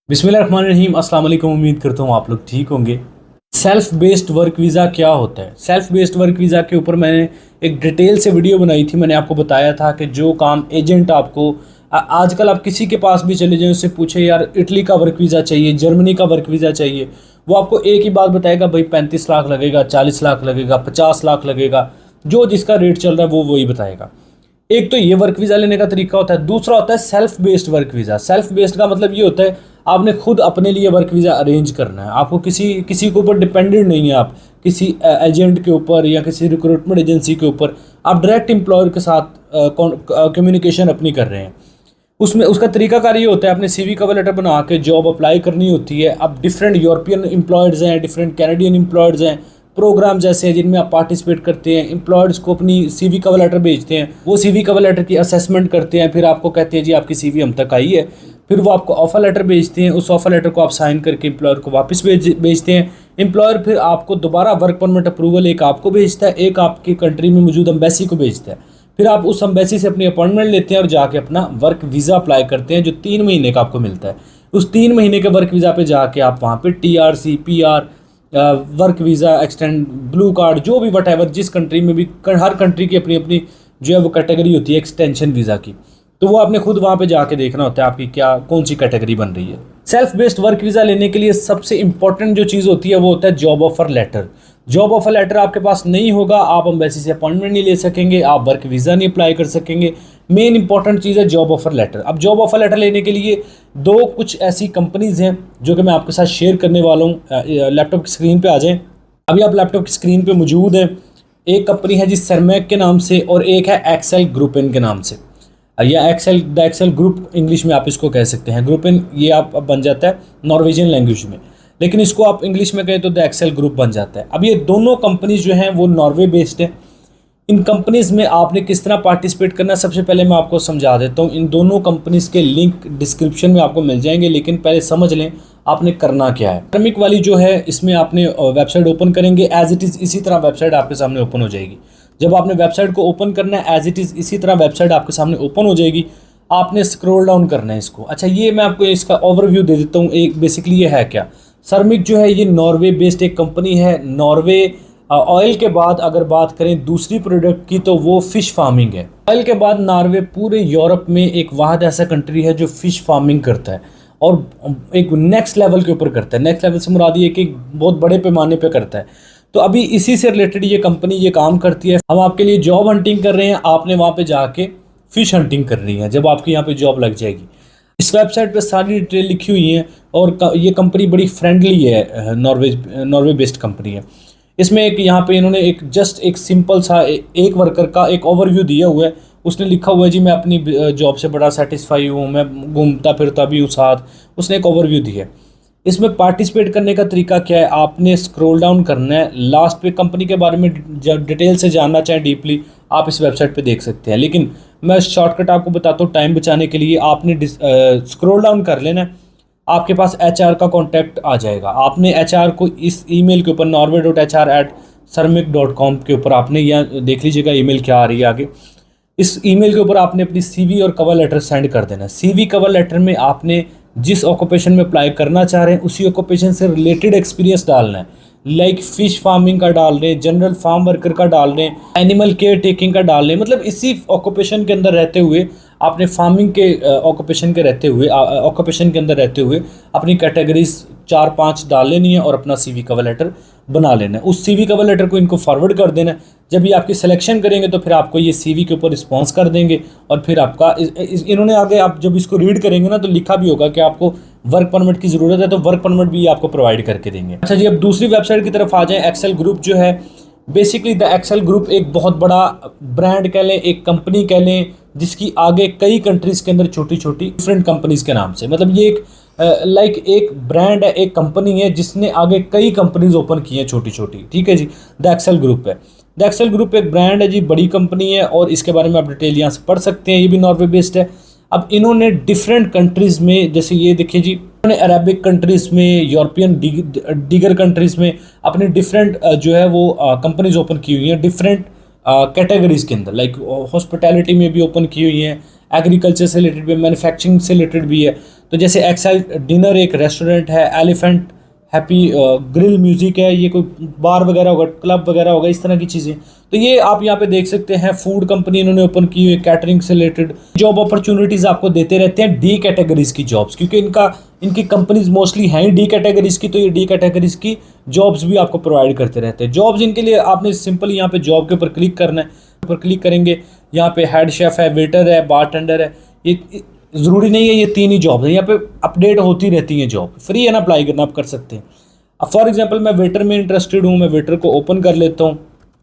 बिस्मिल्लाहिर्रहमानिर्रहीम। अस्सलाम वालेकुम। उम्मीद करता हूँ आप लोग ठीक होंगे। सेल्फ बेस्ड वर्क वीज़ा क्या होता है? सेल्फ बेस्ड वर्क वीज़ा के ऊपर मैंने एक डिटेल से वीडियो बनाई थी। मैंने आपको बताया था कि जो काम एजेंट आपको आजकल आप किसी के पास भी चले जाएं, उससे पूछे यार इटली का वर्क वीज़ा चाहिए, जर्मनी का वर्क वीज़ा चाहिए, वो आपको एक ही बात बताएगा, भाई 35 लाख लगेगा, 40 लाख लगेगा, 50 लाख लगेगा। जो जिसका रेट चल रहा है वो वही बताएगा। एक तो ये वर्क वीज़ा लेने का तरीका होता है। दूसरा होता है self based work visa. Self based का मतलब ये होता है आपने खुद अपने लिए वर्क वीज़ा अरेंज करना है। आपको किसी किसी के ऊपर डिपेंडेंट नहीं है, आप किसी एजेंट के ऊपर या किसी रिक्रूटमेंट एजेंसी के ऊपर आप डायरेक्ट एम्प्लॉयर के साथ कम्युनिकेशन अपनी कर रहे हैं। उसमें उसका तरीकाकार ये होता है, आपने सीवी कवर लेटर बना के जॉब अप्लाई करनी होती है। अब डिफरेंट यूरोपियन एम्प्लॉयर्स हैं, डिफरेंट कैनेडियन एम्प्लॉयर्स हैं, प्रोग्राम जैसे हैं जिनमें आप पार्टिसिपेट करते हैं। एम्प्लॉयर्स को अपनी सीवी कवर लेटर भेजते हैं, वो सीवी कवर लेटर की असेसमेंट करते हैं, फिर आपको कहते हैं जी आपकी सीवी हम तक आई है। फिर वो आपको ऑफर लेटर भेजते हैं, उस ऑफर लेटर को आप साइन करके एम्प्लॉयर को वापस भेजते हैं। एम्प्लॉयर फिर आपको दोबारा वर्क परमिट अप्रूवल एक आपको भेजता है, एक आपकी कंट्री में मौजूद एम्बेसी को भेजता है। फिर आप उस एम्बेसी से अपनी अपॉइंटमेंट लेते हैं और जाके अपना वर्क वीज़ा अप्लाई करते हैं, जो 3 महीने का आपको मिलता है। उस 3 महीने के वर्क वीज़ा पे जाके आप वहाँ पे TRC, PR, work visa, extend, blue card, जो भी वट जिस कंट्री में भी, हर कंट्री की अपनी अपनी जो है वो कैटेगरी होती है एक्सटेंशन वीज़ा की, तो वो आपने खुद वहाँ पे जाके देखना होता है आपकी क्या कौन सी कैटेगरी बन रही है। सेल्फ बेस्ड वर्क वीज़ा लेने के लिए सबसे इंपॉर्टेंट जो चीज़ होती है वो होता है job offer letter. Job offer letter आपके पास नहीं होगा, आप एम्बेसी से अपॉइंटमेंट नहीं ले सकेंगे, आप वर्क वीज़ा नहीं अप्लाई कर सकेंगे। मेन इंपॉर्टेंट चीज़ है जॉब ऑफर लेटर। अब जॉब ऑफर लेटर लेने के लिए कुछ ऐसी कंपनीज़ हैं जो कि मैं आपके साथ शेयर करने वाला हूँ। लैपटॉप की स्क्रीन पे आ जाएं। अभी आप लैपटॉप की स्क्रीन पे मौजूद हैं। एक कंपनी है जी सरमैक के नाम से, और एक है एक्सेल ग्रुप इन के नाम से, या द एक्सेल ग्रुप इंग्लिश में आप इसको कह सकते हैं। ग्रुप इन ये आप बन जाता है नॉर्वेजियन लैंग्वेज में, लेकिन इसको आप इंग्लिश में कहें तो द एक्सेल ग्रुप बन जाता है। अब ये दोनों कंपनीज जो हैं वो नॉर्वे बेस्ड हैं। इन कंपनीज़ में आपने किस तरह पार्टिसिपेट करना है सबसे पहले मैं आपको समझा देता हूँ। इन दोनों कंपनीज़ के लिंक डिस्क्रिप्शन में आपको मिल जाएंगे, लेकिन पहले समझ लें आपने करना क्या है। क्रमिक वाली जो है इसमें आपने वेबसाइट ओपन करेंगे, एज इट इज़ इसी तरह वेबसाइट आपके सामने ओपन हो जाएगी। जब आपने वेबसाइट को ओपन करना है, एज इट इज़ इसी तरह वेबसाइट आपके सामने ओपन हो जाएगी। आपने स्क्रॉल डाउन करना है इसको। अच्छा, ये मैं आपको इसका ओवरव्यू दे देता हूँ। एक बेसिकली ये है क्या, सरमिक जो है ये नॉर्वे बेस्ड एक कंपनी है। नॉर्वे ऑयल के बाद अगर बात करें दूसरी प्रोडक्ट की तो वो फ़िश फार्मिंग है। ऑयल के बाद नॉर्वे पूरे यूरोप में एक वाहिद ऐसा कंट्री है जो फ़िश फार्मिंग करता है, और एक नेक्स्ट लेवल के ऊपर करता है। नेक्स्ट लेवल से मुराद ये कि बहुत बड़े पैमाने पे करता है। तो अभी इसी से रिलेटेड ये कंपनी ये काम करती है। हम आपके लिए जॉब हंटिंग कर रहे हैं, आपने वहाँ पे जाके फ़िश हंटिंग करनी है जब आपकी यहाँ पे जॉब लग जाएगी। इस वेबसाइट पे सारी डिटेल लिखी हुई है, और ये कंपनी बड़ी फ्रेंडली है, नॉर्वे बेस्ड कंपनी है। इसमें एक यहाँ पे इन्होंने एक सिंपल सा एक वर्कर का एक ओवरव्यू दिया हुआ है। उसने लिखा हुआ है जी मैं अपनी जॉब से बड़ा सेटिस्फाई हूँ, मैं घूमता फिरता भी हूँ साथ। उसने एक ओवरव्यू दिया है। इसमें पार्टिसिपेट करने का तरीका क्या है, आपने स्क्रॉल डाउन करना है। लास्ट पे कंपनी के बारे में जब डिटेल से जानना चाहें डीपली, आप इस वेबसाइट पे देख सकते हैं, लेकिन मैं शॉर्टकट आपको बताता हूँ टाइम बचाने के लिए। आपने स्क्रॉल डाउन कर लेना है, आपके पास HR का कॉन्टैक्ट आ जाएगा। आपने HR को इस ईमेल के ऊपर norway.hr@sarmic.com के ऊपर आपने यहाँ देख लीजिएगा ईमेल क्या आ रही है आगे। इस ईमेल के ऊपर आपने अपनी CV और कवर लेटर सेंड कर देना है। CV कवर लेटर में आपने जिस ऑक्यूपेशन में अप्लाई करना चाह रहे हैं उसी ऑक्यूपेशन से रिलेटेड एक्सपीरियंस डालना है। लाइक फ़िश फार्मिंग का डाल रहे हैं, जनरल फार्म वर्कर का डाल रहे हैं, एनिमल केयर टेकिंग का डाल रहे हैं। मतलब इसी ऑक्यूपेशन के अंदर रहते हुए आपने फार्मिंग के ऑक्यूपेशन के अंदर रहते हुए अपनी कैटेगरीज 4-5 डाल लेनी है और अपना CV कवर लेटर बना लेना है। उस CV कवर लेटर को इनको फॉरवर्ड कर देना है। जब ये आपकी सिलेक्शन करेंगे तो फिर आपको ये CV के ऊपर रिस्पॉन्स कर देंगे, और फिर आपका इन्होंने आगे आप जब इसको रीड करेंगे ना तो लिखा भी होगा कि आपको वर्क परमिट की ज़रूरत है, तो वर्क परमिट भी आपको प्रोवाइड करके देंगे। अच्छा जी, अब दूसरी वेबसाइट की तरफ आ जाएँ। एक्सेल ग्रुप जो है, बेसिकली द एक्सेल ग्रुप एक बहुत बड़ा ब्रांड कह लें, एक कंपनी कह लें, जिसकी आगे कई कंट्रीज़ के अंदर छोटी छोटी डिफरेंट कंपनीज़ के नाम से, मतलब ये एक एक ब्रांड है, एक कंपनी है जिसने आगे कई कंपनीज ओपन की हैं छोटी छोटी। ठीक है जी, द एक्सेल ग्रुप है। द एक्सेल ग्रुप एक ब्रांड है जी, बड़ी कंपनी है, और इसके बारे में आप डिटेल यहाँ से पढ़ सकते हैं। ये भी नॉर्वे बेस्ड है। अब इन्होंने डिफरेंट कंट्रीज़ में, जैसे ये देखिए जी, इन्होंने अरबिक कंट्रीज़ में, यूरोपियन दीगर कंट्रीज़ में अपने डिफरेंट जो है वो कंपनीज ओपन की हुई हैं डिफरेंट कैटेगरीज़ के अंदर। लाइक हॉस्पिटैलिटी में भी ओपन की हुई हैं, एग्रीकल्चर से रिलेटेड भी है, मैन्युफैक्चरिंग से रिलेटेड भी है। तो जैसे एक्सेल डिनर एक रेस्टोरेंट है, एलिफेंट हैप्पी ग्रिल म्यूज़िक है, ये कोई बार वगैरह होगा, क्लब वगैरह होगा, इस तरह की चीज़ें। तो ये आप यहाँ पे देख सकते हैं। फूड कंपनी इन्होंने ओपन की हुई है, कैटरिंग से रिलेटेड जॉब अपॉर्चुनिटीज़ आपको देते रहते हैं, डी कैटेगरीज़ की जॉब्स, क्योंकि इनकी कंपनीज मोस्टली हैं ही डी कैटेगरीज़ की, तो ये डी कैटेगरीज़ की जॉब्स भी आपको प्रोवाइड करते रहते हैं। जॉब्स इनके लिए आपने सिंपल यहाँ पे जॉब के ऊपर क्लिक करना है, ऊपर क्लिक करेंगे, यहाँ पे हेड शेफ़ है, वेटर है, बारटेंडर है। ये ज़रूरी नहीं है ये 3 ही जॉब है, यहाँ पे अपडेट होती रहती हैं जॉब, फ्री है ना, अप्लाई करना आप कर सकते हैं। अब फॉर एग्जांपल मैं वेटर में इंटरेस्टेड हूँ, मैं वेटर को ओपन कर लेता हूँ।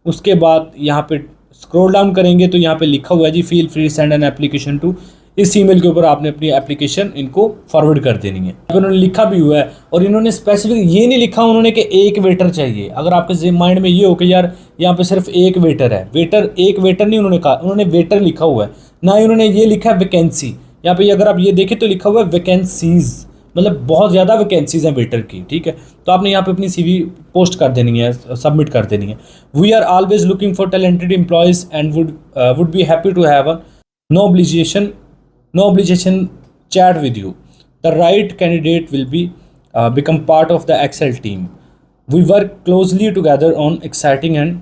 उसके बाद यहाँ पे स्क्रॉल डाउन करेंगे तो यहाँ पे लिखा हुआ है जी feel free send an application to, इस ईमेल के ऊपर आपने अपनी एप्लीकेशन इनको फॉरवर्ड कर देनी है। अब उन्होंने लिखा भी हुआ है, और इन्होंने स्पेसिफिक ये नहीं लिखा उन्होंने कि एक वेटर चाहिए। अगर आपके माइंड में ये हो कि यार यहाँ पे सिर्फ एक वेटर है, एक वेटर नहीं उन्होंने कहा, उन्होंने वेटर लिखा हुआ है, ना ही उन्होंने ये लिखा है वैकेंसी। यहाँ पे अगर आप ये देखें तो लिखा हुआ है वैकेंसीज़, मतलब बहुत ज़्यादा वैकेंसीज़ हैं वेटर की, ठीक है। तो आपने यहाँ पे अपनी CV पोस्ट कर देनी है, सबमिट कर देनी है। We are always looking for talented employees and would be happy to have a no obligation chat with you. The right candidate will be become part of the Excel team. We work closely together on exciting and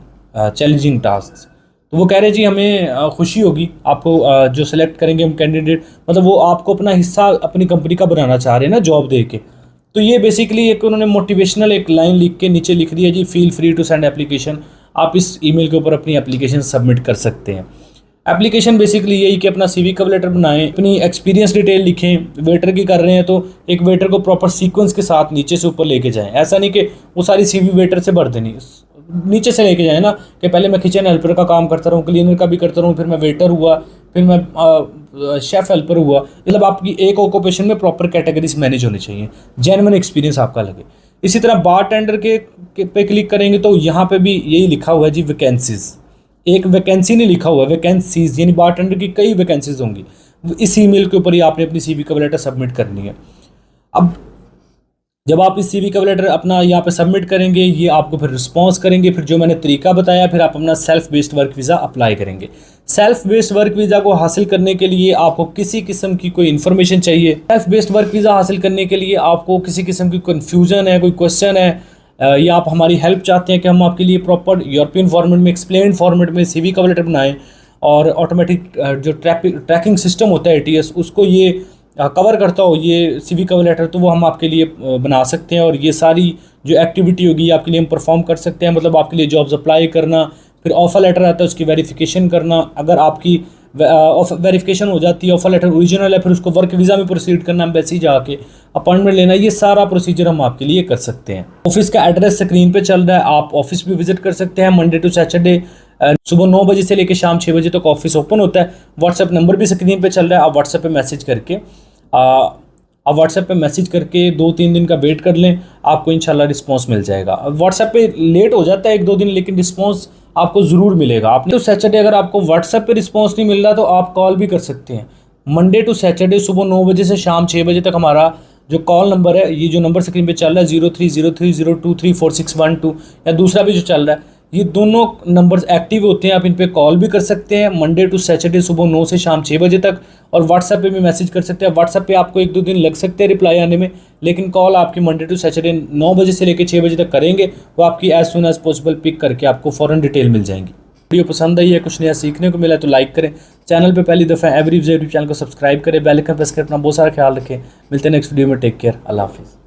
challenging tasks. तो वो कह रहे जी हमें खुशी होगी आपको जो select करेंगे हम कैंडिडेट, मतलब वो आपको अपना हिस्सा अपनी कंपनी का बनाना चाह रहे हैं ना जॉब दे के। तो ये बेसिकली एक उन्होंने मोटिवेशनल एक लाइन लिख के नीचे लिख दिया जी feel free to send application, आप इस ईमेल के ऊपर अपनी एप्लीकेशन सबमिट कर सकते हैं। एप्लीकेशन बेसिकली यही कि अपना CV कवर लेटर बनाएं, अपनी एक्सपीरियंस डिटेल लिखें, वेटर की कर रहे हैं तो एक वेटर को प्रॉपर सीक्वेंस के साथ नीचे से ऊपर लेके जाएं। ऐसा नहीं कि वो सारी CV वेटर से भर देनी, नीचे से लेके जाएं ना, कि पहले मैं किचन हेल्पर का काम करता रहूँ, क्लीनर का भी करता रहूँ, फिर मैं वेटर हुआ, फिर मैं शेफ़ हेल्पर हुआ। मतलब आपकी एक ऑक्यूपेशन में प्रॉपर कैटेगरीज मैनेज होनी चाहिए, जेन्युइन एक्सपीरियंस आपका लगे। इसी तरह बारटेंडर के पे क्लिक करेंगे तो यहाँ पे भी यही लिखा हुआ है जी वैकेंसीज़, एक वैकेंसी नहीं लिखा हुआ है, वैकेंसीज़, यानी बारटेंडर की कई वैकेंसीज होंगी। इस ईमेल के ऊपर ही आपने अपनी CV कवर लेटर सबमिट करनी है। अब जब आप इस CV कवर लेटर अपना यहाँ पे सबमिट करेंगे, ये आपको फिर रिस्पॉन्स करेंगे, फिर जो मैंने तरीका बताया, फिर आप अपना self based work visa apply करेंगे। सेल्फ बेस्ड वर्क वीज़ा को हासिल करने के लिए आपको किसी किस्म की कोई इन्फॉर्मेशन चाहिए, सेल्फ बेस्ड वर्क वीज़ा हासिल करने के लिए आपको किसी किस्म की कन्फ्यूज़न है, कोई क्वेश्चन है, या आप हमारी हेल्प चाहते हैं कि हम आपके लिए प्रॉपर यूरोपियन फॉर्मेट में, एक्सप्लेन फॉर्मेट में CV कवर लेटर बनाएं, और ऑटोमेटिक जो ट्रैकिंग सिस्टम होता है ATS उसको ये कवर करता हो ये CV कवर लेटर, तो वो हम आपके लिए बना सकते हैं। और ये सारी जो एक्टिविटी होगी आपके लिए हम परफॉर्म कर सकते हैं, मतलब आपके लिए जॉब्स अप्लाई करना, फिर ऑफर लेटर आता है उसकी वेरिफिकेशन करना, अगर आपकी वेरिफिकेशन हो जाती है, ऑफर लेटर ओरिजिनल है, फिर उसको वर्क वीज़ा में प्रोसीड करना, एम्बेसी जाके अपॉइंटमेंट लेना, ये सारा प्रोसीजर हम आपके लिए कर सकते हैं। ऑफिस का एड्रेस स्क्रीन पे चल रहा है, आप ऑफिस भी विजिट कर सकते हैं। मंडे टू सैटरडे सुबह 9 बजे से लेकर शाम 6 बजे तक ऑफिस ओपन होता है। व्हाट्सएप नंबर भी स्क्रीन पे चल रहा है, आप व्हाट्सएप पे मैसेज करके 2-3 दिन का वेट कर लें, आपको इंशाल्लाह रिस्पांस मिल जाएगा। व्हाट्सएप पे लेट हो जाता है 1-2 दिन, लेकिन रिस्पांस आपको ज़रूर मिलेगा। आपने तो सैटरडे अगर आपको व्हाट्सएप पे रिस्पांस नहीं मिल रहा तो आप कॉल भी कर सकते हैं। मंडे टू सैटरडे सुबह 9 बजे से शाम 6 बजे तक हमारा जो कॉल नंबर है, ये जो नंबर स्क्रीन पे चल रहा है 0303023461 या दूसरा भी जो चल रहा है, ये दोनों नंबर्स एक्टिव होते हैं। आप इन पे कॉल भी कर सकते हैं मंडे टू सैटरडे सुबह 9 से शाम 6 बजे तक, और व्हाट्सएप पे भी मैसेज कर सकते हैं। व्हाट्सएप पे आपको 1-2 दिन लग सकते हैं रिप्लाई आने में, लेकिन कॉल आपकी मंडे टू सैटरडे 9 बजे से लेकर 6 बजे तक करेंगे, वो आपकी as soon as possible pick करके आपको फ़ौरन डिटेल मिल जाएंगी। वीडियो पसंद आई है, कुछ नया सीखने को मिला तो लाइक करें, चैनल पे पहली दफ़ा एवरी यूट्यूब चैनल को सब्सक्राइब करें, बेल आइकन प्रेस कर अपना बहुत सारा ख्याल रखें। मिलते हैं नेक्स्ट वीडियो में, टेक केयर, अल्लाह हाफिज़।